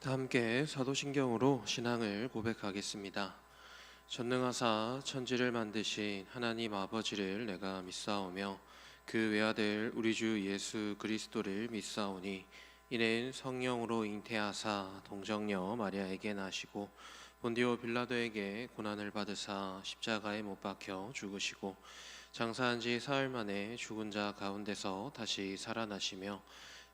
다 함께 사도신경으로 신앙을 고백하겠습니다. 전능하사 천지를 만드신 하나님 아버지를 내가 믿사오며 그 외아들 우리 주 예수 그리스도를 믿사오니 이는 성령으로 잉태하사 동정녀 마리아에게 나시고 본디오 빌라도에게 고난을 받으사 십자가에 못 박혀 죽으시고 장사한 지 사흘 만에 죽은 자 가운데서 다시 살아나시며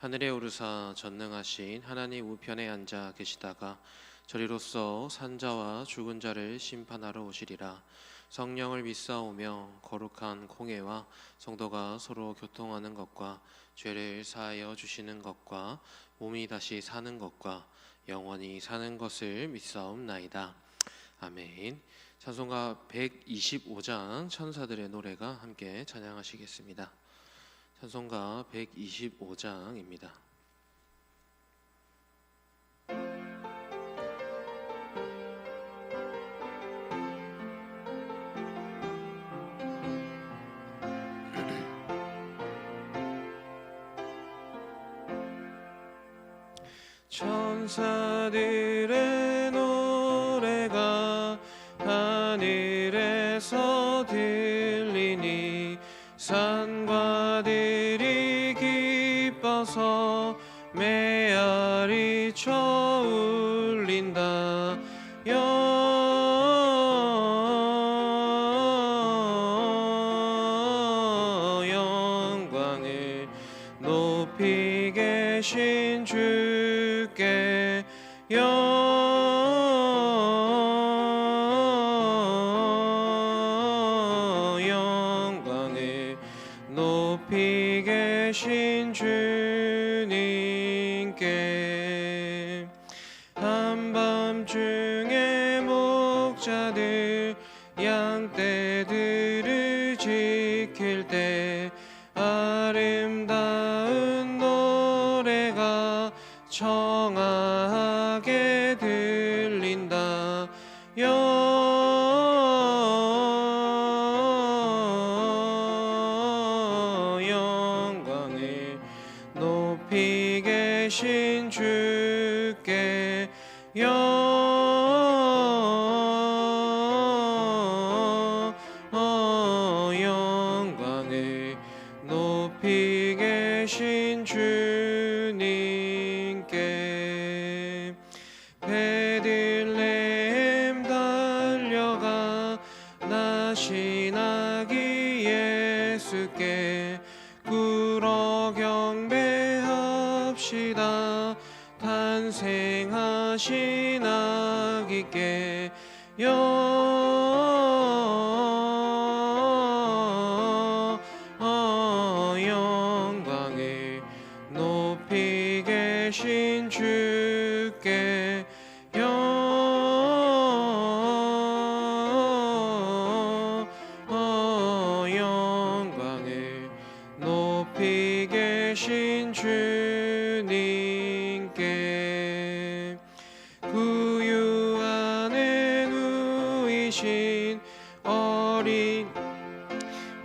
하늘에 오르사 전능하신 하나님 우편에 앉아 계시다가 저리로서 산자와 죽은 자를 심판하러 오시리라. 성령을 믿사오며 거룩한 공회와 성도가 서로 교통하는 것과 죄를 사하여 주시는 것과 몸이 다시 사는 것과 영원히 사는 것을 믿사옵나이다. 아멘. 찬송가 125장 천사들의 노래가 함께 찬양하시겠습니다. 찬송가 125장입니다. 천사들의 노래가 하늘에서 들리니 산과 들이 기뻐서 메아리 쳐 울린다. 영광을 높이 계신 주께 영광을 높이 계신 주님께 한밤중에 목자들 양떼들을 지킬 때 아름다운 노래가 청아하게 들린다. 영광을 높이 계신 주께 영광을 높이 계신 주님께 베들레헴 달려가 나신 아기 예수께 꿇어 경배합시다. 탄생하신 아기께 영광을 높이 계신 주께 영광을 높이 계신 주님께 구유 안에 누이신 어린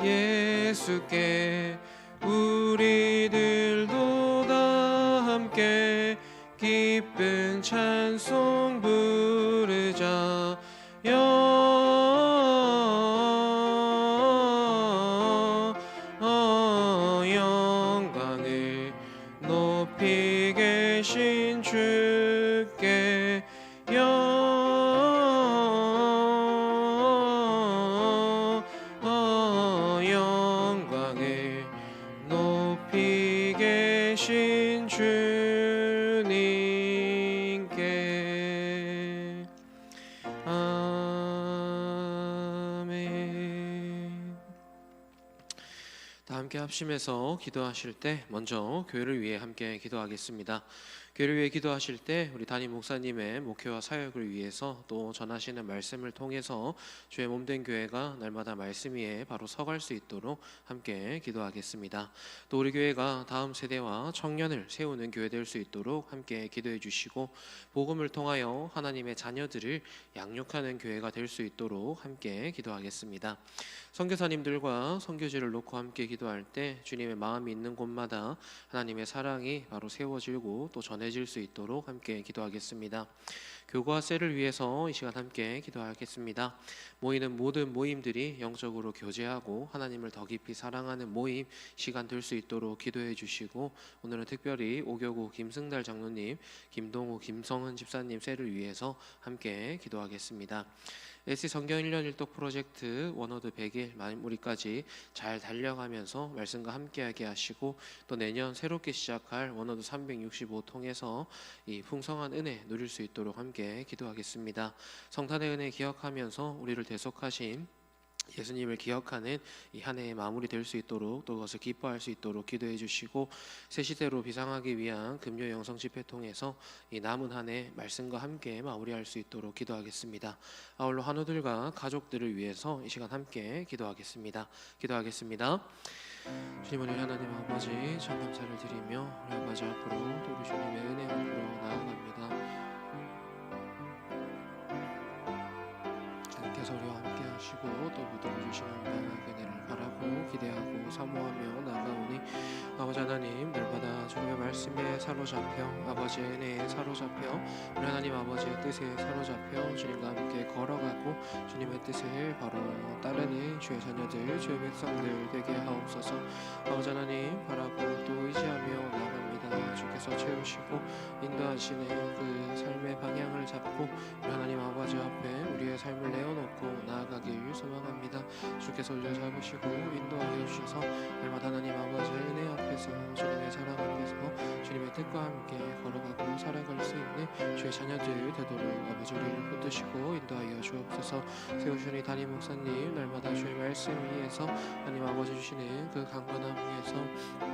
예수께 우리들도 다 함께 기쁜 찬송 부르자. 영광을 높이 계신 주께 영광을 높이 계신 주님께 아멘. 다 함께 합심해서 기도하실 때 먼저 교회를 위해 함께 기도하겠습니다. 교회를 위해 기도하실 때 우리 담임 목사님의 목회와 사역을 위해서 또 전하시는 말씀을 통해서 주의 몸된 교회가 날마다 말씀 위에 바로 서갈 수 있도록 함께 기도하겠습니다. 또 우리 교회가 다음 세대와 청년을 세우는 교회 될 수 있도록 함께 기도해 주시고 복음을 통하여 하나님의 자녀들을 양육하는 교회가 될 수 있도록 함께 기도하겠습니다. 선교사님들과 선교지를 놓고 함께 기도할 때 주님의 마음이 있는 곳마다 하나님의 사랑이 바로 세워지고 또 전해 전해질 수 있도록 함께 기도하겠습니다. 교구와 셀을 위해서 이 시간 함께 기도하겠습니다. 모이는 모든 모임들이 영적으로 교제하고 하나님을 더 깊이 사랑하는 모임 시간 될 수 있도록 기도해 주시고, 오늘은 특별히 오교구 김승달 장로님, 김동우 김성은 집사님 셀을 위해서 함께 기도하겠습니다. SC 성경 1년 1독 프로젝트 원어드 100일 마무리까지 잘 달려가면서 말씀과 함께하게 하시고, 또 내년 새롭게 시작할 원어드 365 통해서 이 풍성한 은혜 누릴 수 있도록 함께 기도하겠습니다. 성탄의 은혜 기억하면서 우리를 대속하신 예수님을 기억하는 이 한 해의 마무리 될 수 있도록, 또 그것을 기뻐할 수 있도록 기도해 주시고, 새 시대로 비상하기 위한 금요 영성 집회 통해서 이 남은 한 해 말씀과 함께 마무리할 수 있도록 기도하겠습니다. 아울러 환우들과 가족들을 위해서 이 시간 함께 기도하겠습니다. 주님, 우리 하나님 아버지 참 감사를 드리며 우리 아버지 앞으로 또 우리 주님의 은혜 앞으로 나아갑니다. 주님께서 우리와 함께 하시고 또 붙들어 주시는 다양한 은혜를 바라고 기대하고 사모하며 나아가오니, 아버지 하나님 날마다 주님의 말씀에 사로잡혀, 아버지의 은혜에 사로잡혀, 우리 하나님 아버지의 뜻에 사로잡혀 주님과 함께 걸어가고 주님의 뜻을 바로 따르는 주의 자녀들, 주의 백성들 되게 하옵소서. 아버지 하나님 바라고 또 의지하며 나아갑니다. 주께서 채우시고 인도하시는 그 삶의 방향을 잡고 우리 하나님 아버지 앞에 우리의 삶을 내어놓고 나아가길 소망합니다. 주께서 올려 잡으시고 인도하여 주셔서 날마다 하나님 아버지의 은혜 앞에서, 주님의 사랑 앞에서 주님의 뜻과 함께 걸어가고 살아갈 수 있는 주의 자녀들 되도록 아버지 우리를 붙드시고 인도하여 주옵소서. 세우시니 담임 목사님 날마다 주의 말씀 위에서 하나님 아버지 주시는 그 강건함 위에서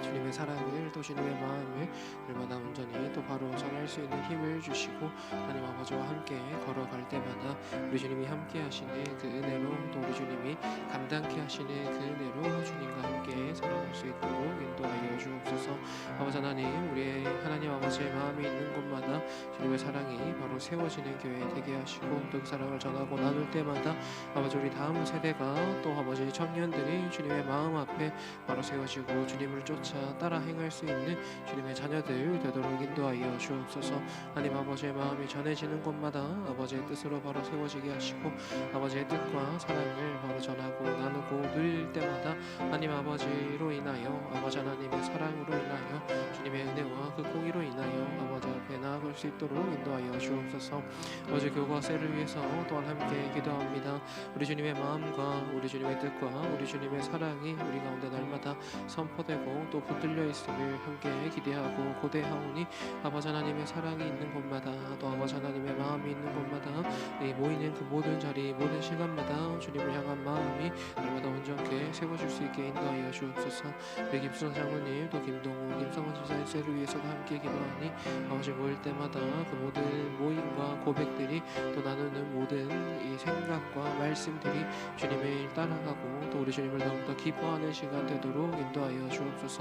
주님의 사랑을, 또 주님의 마음을 날마다 온전히 또 바로 전할 수 있는 힘을 주시고, 하나님 아버지와 함께 걸어갈 때마다 우리 주님이 함께 하시는 그 은혜로, 또 우리 주님이 감당케 하시는 그 은혜로 주님과 함께 살아갈 수 있도록 인도하여 주옵소서. 아버지 하나님, 우리의 하나님 아버지의 마음이 있는 곳마다 주님의 사랑이 바로 세워지는 교회 되게 하시고, 또 그 사랑을 전하고 나눌 때마다 아버지 우리 다음 세대가, 또 아버지 청년들이 주님의 마음 앞에 바로 세워지고 주님을 쫓아 따라 행할 수 있는 주님의 자녀들 되도록 인도하여 주옵소서. 하나님 아버지의 마음이 전해지는 곳마다 아버지의 뜻으로 바로 세워지게 하시고, 아버지의 뜻과 사랑을 바로 전하고 나누고 누릴 때마다 하나님 아버지로 인하여, 아버지 하나님의 사랑으로 인하여, 주님의 은혜와 그 공의로 인하여 아버지 앞에 나아갈 수 있도록 인도하여 주옵소서. 아버지 교구와 셀을 위해서 또한 함께 기도합니다. 우리 주님의 마음과 우리 주님의 뜻과 우리 주님의 사랑이 우리 가운데 날마다 선포되고 또 붙들려 있음을 함께 기대하고 고대하오니, 아버지 하나님의 사랑이 있는 곳마다, 또 아버지 하나님의 마음이 있는 곳마다, 이 모이는 그 모든 자리 모든 시간마다 주님을 향한 마음이 날마다 온전케 세워질 수 있게 인도하여 주옵소서. 우리 김수선 장로님, 또 김동우 김성원 집사의 셀을 위해서도 함께 기도하니, 아버지 모일 때마다 그 모든 모임과 고백들이, 또 나누는 모든 이 생각과 말씀들이 주님을 따라가고 또 우리 주님을 더욱더 기뻐하는 시간 되도록 인도하여 주옵소서.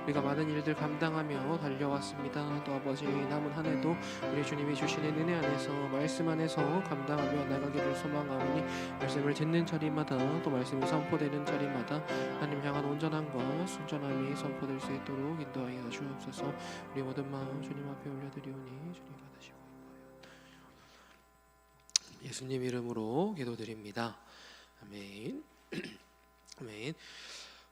우리가 많은 일들 감당하며 달려왔습니다. 또 아버지 남은 한 해도 우리 주님이 주시는 은혜 안에서, 말씀 안에서 감당하며 나가기를 소망하오니, 말씀을 듣는 자리마다, 또 말씀이 선포되는 자리마다 하나님 향한 온전함과 순전함이 선포될 수 있도록 인도하여 주옵소서. 우리 모든 마음 주님 앞에 올려드리오니 주님 받으시고 예수님 이름으로 기도드립니다. 아멘. 아멘.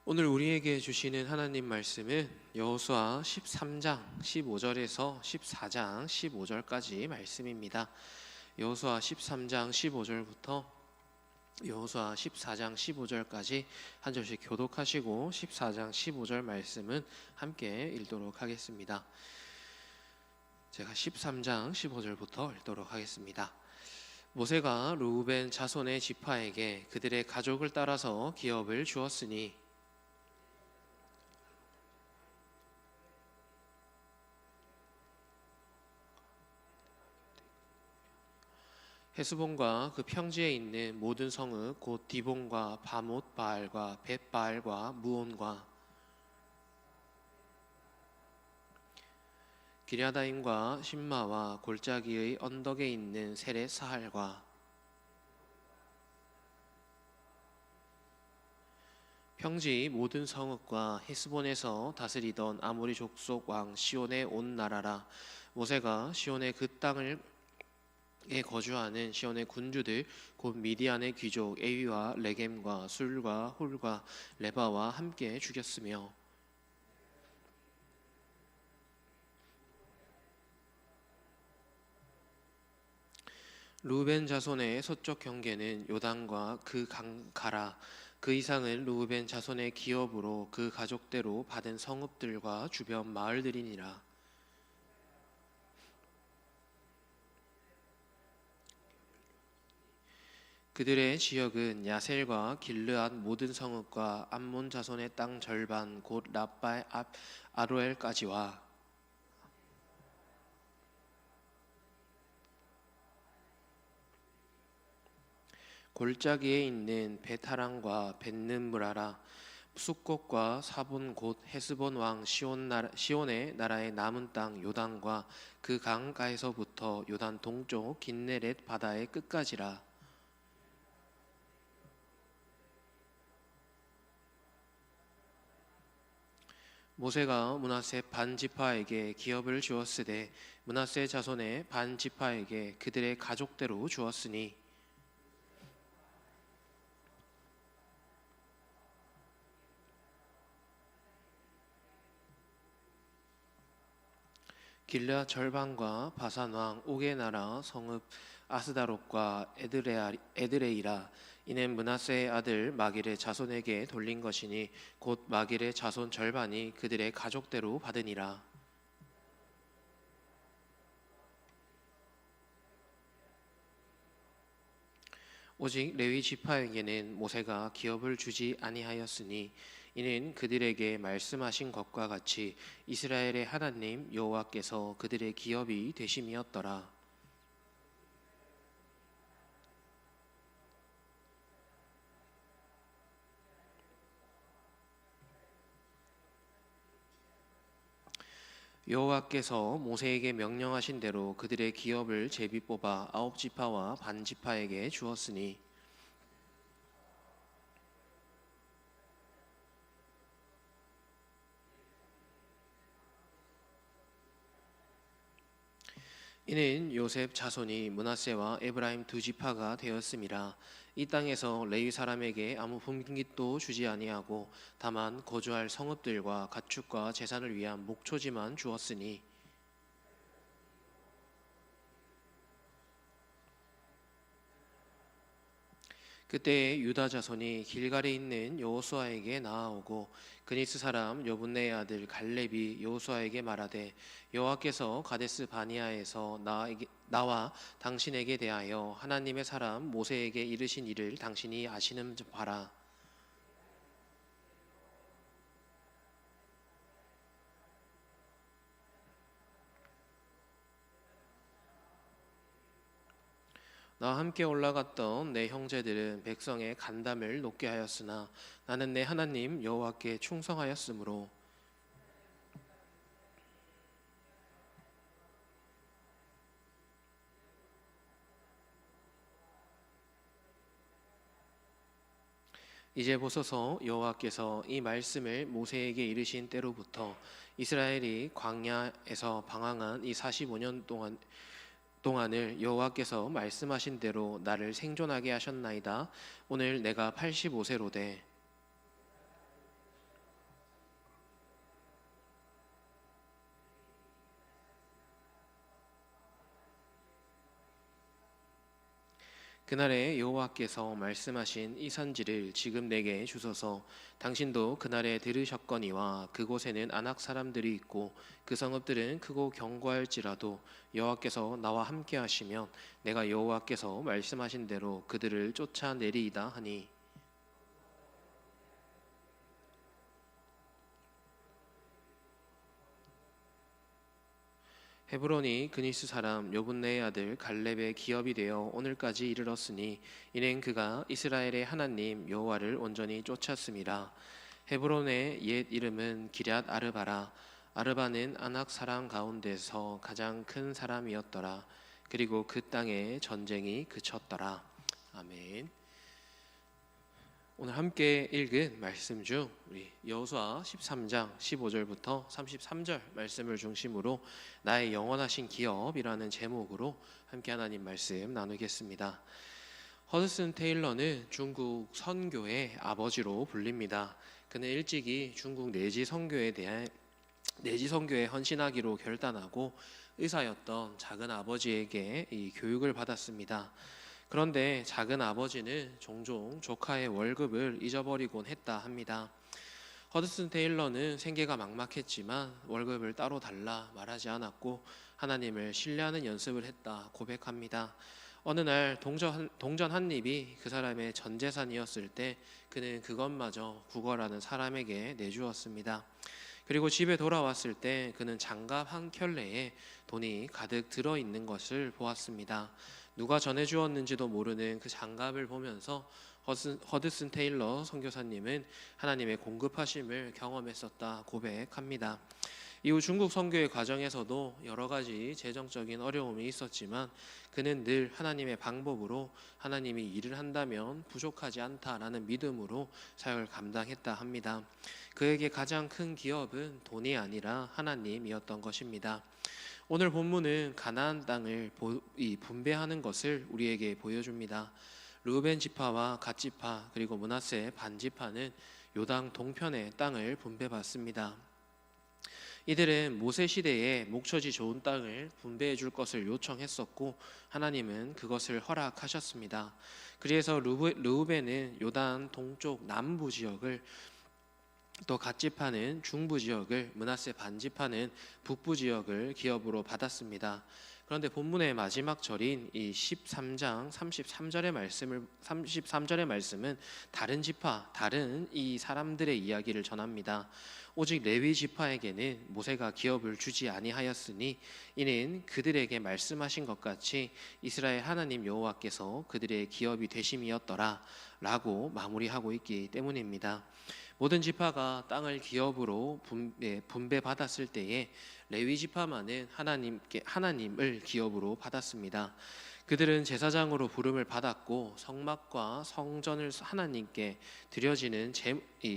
오늘 우리에게 주시는 하나님 말씀은 여호수아 13장 15절에서 14장 15절까지 말씀입니다. 여호수아 13장 15절부터 여호수아 14장 15절까지 한 절씩 교독하시고 14장 15절 말씀은 함께 읽도록 하겠습니다. 제가 13장 15절부터 읽도록 하겠습니다. 모세가 르우벤 자손의 지파에게 그들의 가족을 따라서 기업을 주었으니, 헤스본과 그 평지에 있는 모든 성읍 곧 디본과 바못 바알과 벳 바알과 무온과 기랴다임과 신마와 골짜기의 언덕에 있는 세렛 사할과 평지 모든 성읍과 헤스본에서 다스리던 아모리 족속 왕 시온의 온 나라라. 모세가 시온의 그 땅을 에 거주하는 시온의 군주들 곧 미디안의 귀족 에위와 레겜과 술과 홀과 레바와 함께 죽였으며 루벤 자손의 서쪽 경계는 요단과 그 강가라. 그 이상은 루벤 자손의 기업으로 그 가족대로 받은 성읍들과 주변 마을들이니라. 그들의 지역은 야셀과 길르앗 모든 성읍과 암몬 자손의 땅 절반 곧 라빠 앞 아로엘까지와 골짜기에 있는 베타랑과 벳는무라라. 숫곳과 사본 곧 헤스본 왕 시온의 나라의 남은 땅 요단과 그 강가에서부터 요단 동쪽 긴네렛 바다의 끝까지라. 모세가 므낫세 반 지파에게 기업을 주었으되 므낫세 자손의 반 지파에게 그들의 가족대로 주었으니 길르앗 절반과 바산 왕 옥의 나라 성읍 아스다롯과 에드레이라. 이는 므낫세의 아들 마길의 자손에게 돌린 것이니 곧 마길의 자손 절반이 그들의 가족대로 받으니라. 오직 레위 지파에게는 모세가 기업을 주지 아니하였으니 이는 그들에게 말씀하신 것과 같이 이스라엘의 하나님 여호와께서 그들의 기업이 되심이었더라. 여호와께서 모세에게 명령하신 대로 그들의 기업을 제비 뽑아 9지파와 반 지파에게 주었으니 이는 요셉 자손이 므낫세와 에브라임 두 지파가 되었음이라. 이 땅에서 레위 사람에게 아무 분깃도 주지 아니하고 다만 거주할 성읍들과 가축과 재산을 위한 목초지만 주었으니 그때에 유다 자손이 길갈에 있는 여호수아에게 나아오고 그니스 사람 여분네의 아들 갈렙이 여호수아에게 말하되 여호와께서 가데스 바니아에서 나와 당신에게 대하여 하나님의 사람 모세에게 이르신 일을 당신이 아시는 바라. 나와 함께 올라갔던 내 형제들은 백성의 간담을 높게 하였으나 나는 내 하나님 여호와께 충성하였으므로 이제 보소서 여호와께서 이 말씀을 모세에게 이르신 때로부터 이스라엘이 광야에서 방황한 이 45년 동안을 여호와께서 말씀하신 대로 나를 생존하게 하셨나이다. 오늘 내가 85세로 돼 그날에 여호와께서 말씀하신 이 선지를 지금 내게 주소서. 당신도 그날에 들으셨거니와 그곳에는 아낙 사람들이 있고 그 성읍들은 크고 견고할지라도 여호와께서 나와 함께 하시면 내가 여호와께서 말씀하신 대로 그들을 쫓아내리이다 하니 헤브론이 그니스 사람 여분네의 아들 갈렙의 기업이 되어 오늘까지 이르렀으니 이는 그가 이스라엘의 하나님 여호와를 온전히 쫓았음이라. 헤브론의 옛 이름은 기럇 아르바라. 아르바는 아낙 사람 가운데서 가장 큰 사람이었더라. 그리고 그 땅에 전쟁이 그쳤더라. 아멘. 오늘 함께 읽은 말씀 중 우리 여호수아 13장 15절부터 33절 말씀을 중심으로 나의 영원하신 기업이라는 제목으로 함께 하나님 말씀 나누겠습니다. 허드슨 테일러는 중국 선교의 아버지로 불립니다. 그는 일찍이 중국 내지 선교에 헌신하기로 결단하고 의사였던 작은 아버지에게 이 교육을 받았습니다. 그런데 작은 아버지는 종종 조카의 월급을 잊어버리곤 했다 합니다. 허드슨 테일러는 생계가 막막했지만 월급을 따로 달라 말하지 않았고 하나님을 신뢰하는 연습을 했다 고백합니다. 어느 날 동전 한 입이 그 사람의 전 재산이었을 때 그는 그것마저 구걸하는 사람에게 내주었습니다. 그리고 집에 돌아왔을 때 그는 장갑 한 켤레에 돈이 가득 들어있는 것을 보았습니다. 누가 전해주었는지도 모르는 그 장갑을 보면서 허드슨 테일러 선교사님은 하나님의 공급하심을 경험했었다 고백합니다. 이후 중국 선교의 과정에서도 여러 가지 재정적인 어려움이 있었지만 그는 늘 하나님의 방법으로 하나님이 일을 한다면 부족하지 않다라는 믿음으로 사역을 감당했다 합니다. 그에게 가장 큰 기업은 돈이 아니라 하나님이었던 것입니다. 오늘 본문은 가나안 땅을 분배하는 것을 우리에게 보여줍니다. 르우벤 지파와 갓 지파 그리고 므낫세 반 지파는 요당 동편의 땅을 분배받습니다. 이들은 모세 시대에 목초지 좋은 땅을 분배해 줄 것을 요청했었고 하나님은 그것을 허락하셨습니다. 그래서 르우벤은 요단 동쪽 남부 지역을, 또 갓 지파는 중부 지역을, 므낫세 반 지파는 북부 지역을 기업으로 받았습니다. 그런데 본문의 마지막 절인 이 13장 33절의 말씀은 다른 지파, 다른 이 사람들의 이야기를 전합니다. 오직 레위 지파에게는 모세가 기업을 주지 아니하였으니 이는 그들에게 말씀하신 것 같이 이스라엘 하나님 여호와께서 그들의 기업이 되심이었더라 라고 마무리하고 있기 때문입니다. 모든 지파가 땅을 기업으로 분배받았을 때에 레위 지파만은 하나님을 기업으로 받았습니다. 그들은 제사장으로 부름을 받았고 성막과 성전을 하나님께 드려지는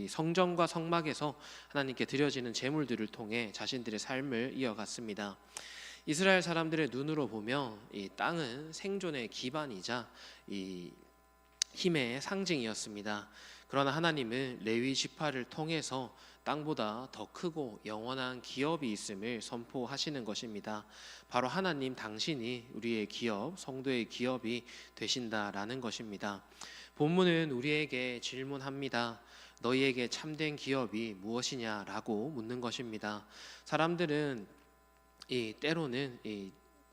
성전과 성막에서 하나님께 드려지는 제물들을 통해 자신들의 삶을 이어갔습니다. 이스라엘 사람들의 눈으로 보면 이 땅은 생존의 기반이자 이 힘의 상징이었습니다. 그러나 하나님은 레위 지파를 통해서 땅보다 더 크고 영원한 기업이 있음을 선포하시는 것입니다. 바로 하나님 당신이 우리의 기업, 성도의 기업이 되신다라는 것입니다. 본문은 우리에게 질문합니다. 너희에게 참된 기업이 무엇이냐라고 묻는 것입니다. 사람들은 때로는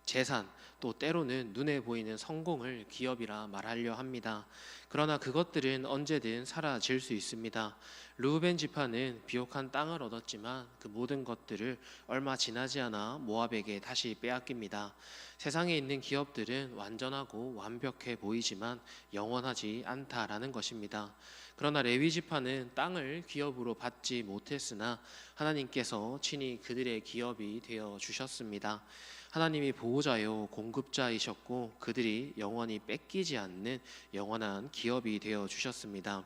재산, 또 때로는 눈에 보이는 성공을 기업이라 말하려 합니다. 그러나 그것들은 언제든 사라질 수 있습니다. 르우벤 지파는 비옥한 땅을 얻었지만 그 모든 것들을 얼마 지나지 않아 모압에게 다시 빼앗깁니다. 세상에 있는 기업들은 완전하고 완벽해 보이지만 영원하지 않다라는 것입니다. 그러나 레위 지파는 땅을 기업으로 받지 못했으나 하나님께서 친히 그들의 기업이 되어 주셨습니다. 하나님이 보호자요 공급자이셨고 그들이 영원히 뺏기지 않는 영원한 기업이 되어 주셨습니다.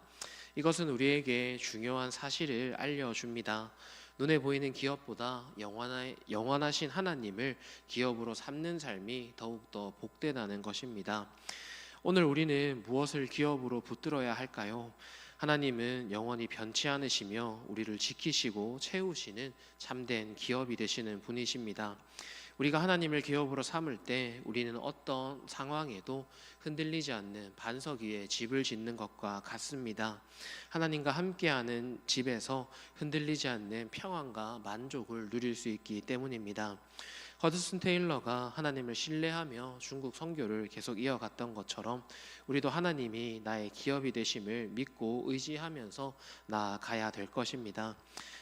이것은 우리에게 중요한 사실을 알려줍니다. 눈에 보이는 기업보다 영원하신 하나님을 기업으로 삼는 삶이 더욱더 복되다는 것입니다. 오늘 우리는 무엇을 기업으로 붙들어야 할까요? 하나님은 영원히 변치 않으시며 우리를 지키시고 채우시는 참된 기업이 되시는 분이십니다. 우리가 하나님을 기업으로 삼을 때 우리는 어떤 상황에도 흔들리지 않는 반석 위에 집을 짓는 것과 같습니다. 하나님과 함께하는 집에서 흔들리지 않는 평안과 만족을 누릴 수 있기 때문입니다. 허드슨 테일러가 하나님을 신뢰하며 중국 선교를 계속 이어갔던 것처럼 우리도 하나님이 나의 기업이 되심을 믿고 의지하면서 나아가야 될 것입니다.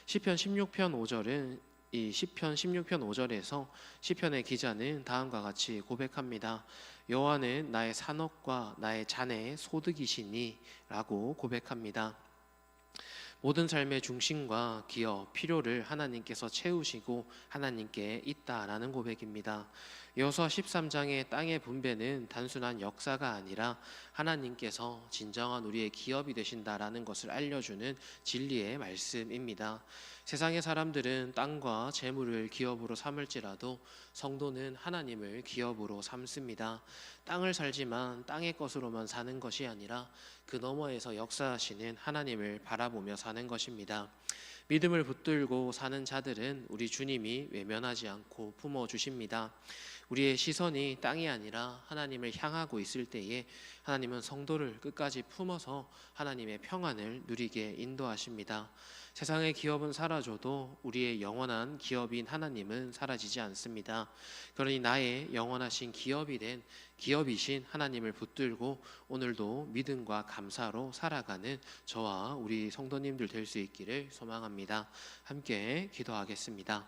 시편 16편 5절은 이 시편 16편 5절에서 시편의 기자는 다음과 같이 고백합니다. 여호와는 나의 산업과 나의 자네의 소득이시니 라고 고백합니다. 모든 삶의 중심과 기업, 필요를 하나님께서 채우시고 하나님께 있다라는 고백입니다. 여호수아 13장의 땅의 분배는 단순한 역사가 아니라 하나님께서 진정한 우리의 기업이 되신다라는 것을 알려주는 진리의 말씀입니다. 세상의 사람들은 땅과 재물을 기업으로 삼을지라도 성도는 하나님을 기업으로 삼습니다. 땅을 살지만 땅의 것으로만 사는 것이 아니라 그 너머에서 역사하시는 하나님을 바라보며 사는 것입니다. 믿음을 붙들고 사는 자들은 우리 주님이 외면하지 않고 품어주십니다. 우리의 시선이 땅이 아니라 하나님을 향하고 있을 때에 하나님은 성도를 끝까지 품어서 하나님의 평안을 누리게 인도하십니다. 세상의 기업은 사라져도 우리의 영원한 기업인 하나님은 사라지지 않습니다. 그러니 나의 영원하신 기업이신 하나님을 붙들고 오늘도 믿음과 감사로 살아가는 저와 우리 성도님들 될 수 있기를 소망합니다. 함께 기도하겠습니다.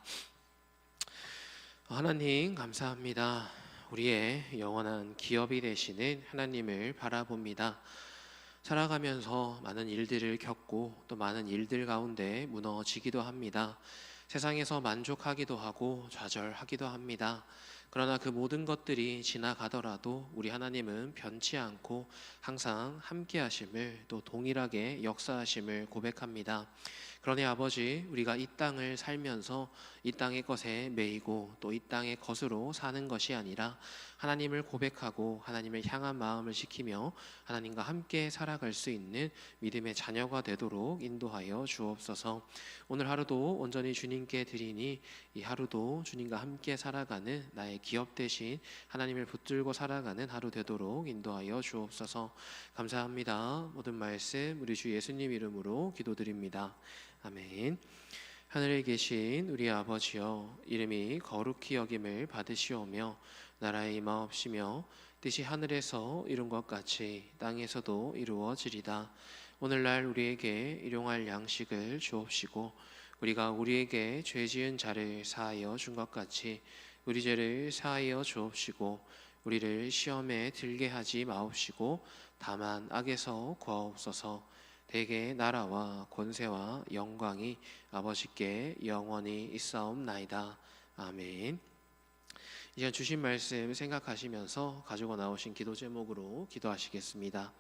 하나님 감사합니다. 우리의 영원한 기업이 되시는 하나님을 바라봅니다. 살아가면서 많은 일들을 겪고 또 많은 일들 가운데 무너지기도 합니다. 세상에서 만족하기도 하고 좌절하기도 합니다. 그러나 그 모든 것들이 지나가더라도 우리 하나님은 변치 않고 항상 함께 하심을 또 동일하게 역사하심을 고백합니다. 그러니 아버지, 우리가 이 땅을 살면서 이 땅의 것에 매이고 또 이 땅의 것으로 사는 것이 아니라 하나님을 고백하고 하나님을 향한 마음을 지키며 하나님과 함께 살아갈 수 있는 믿음의 자녀가 되도록 인도하여 주옵소서. 오늘 하루도 온전히 주님께 드리니 이 하루도 주님과 함께 살아가는 나의 기업 대신 하나님을 붙들고 살아가는 하루 되도록 인도하여 주옵소서. 감사합니다. 모든 말씀 우리 주 예수님 이름으로 기도드립니다. 아멘. 하늘에 계신 우리 아버지여, 이름이 거룩히 여김을 받으시오며 나라의 임하옵시며 뜻이 하늘에서 이룬 것 같이 땅에서도 이루어지리다. 오늘날 우리에게 일용할 양식을 주옵시고 우리가 우리에게 죄 지은 자를 사하여 준 것 같이 우리 죄를 사하여 주옵시고 우리를 시험에 들게 하지 마옵시고 다만 악에서 구하옵소서. 대개 나라와 권세와 영광이 아버지께 영원히 있사옵나이다. 아멘. 이제 주신 말씀 생각하시면서 가지고 나오신 기도 제목으로 기도하시겠습니다.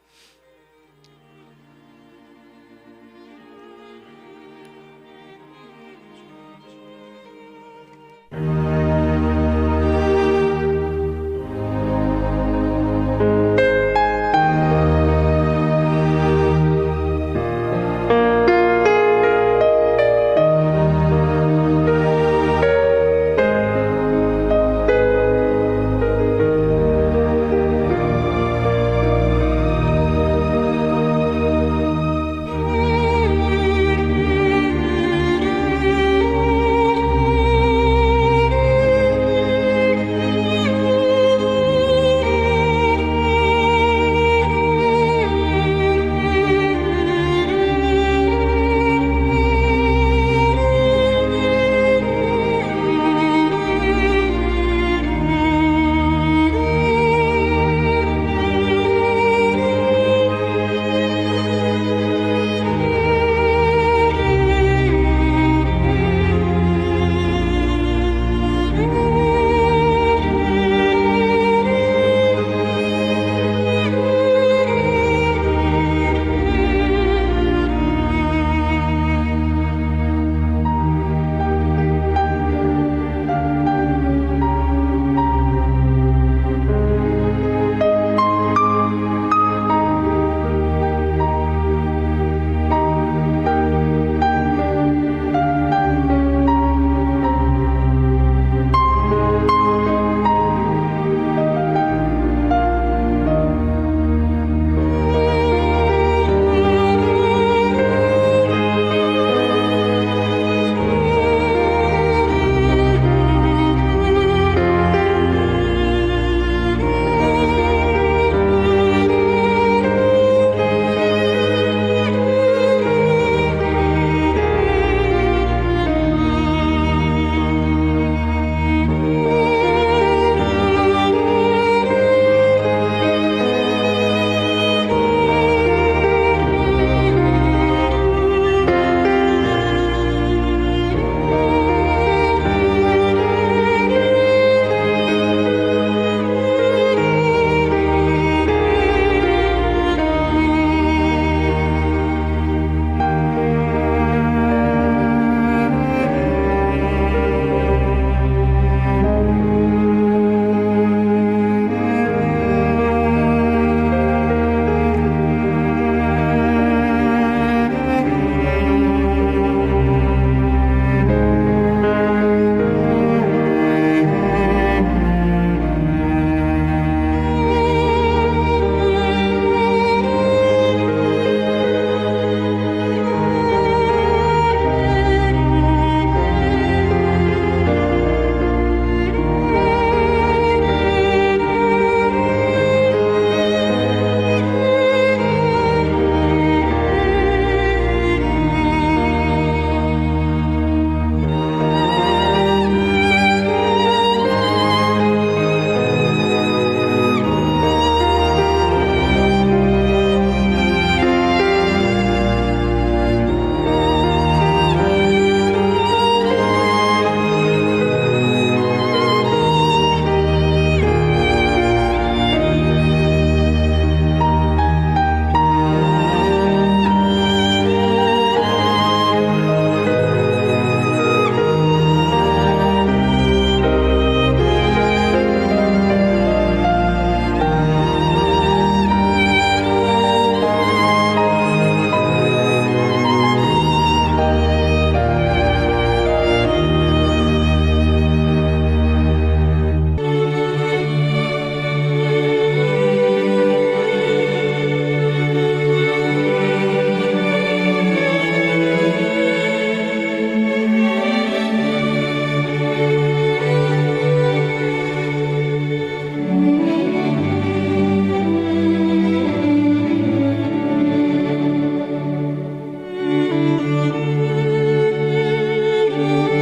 주님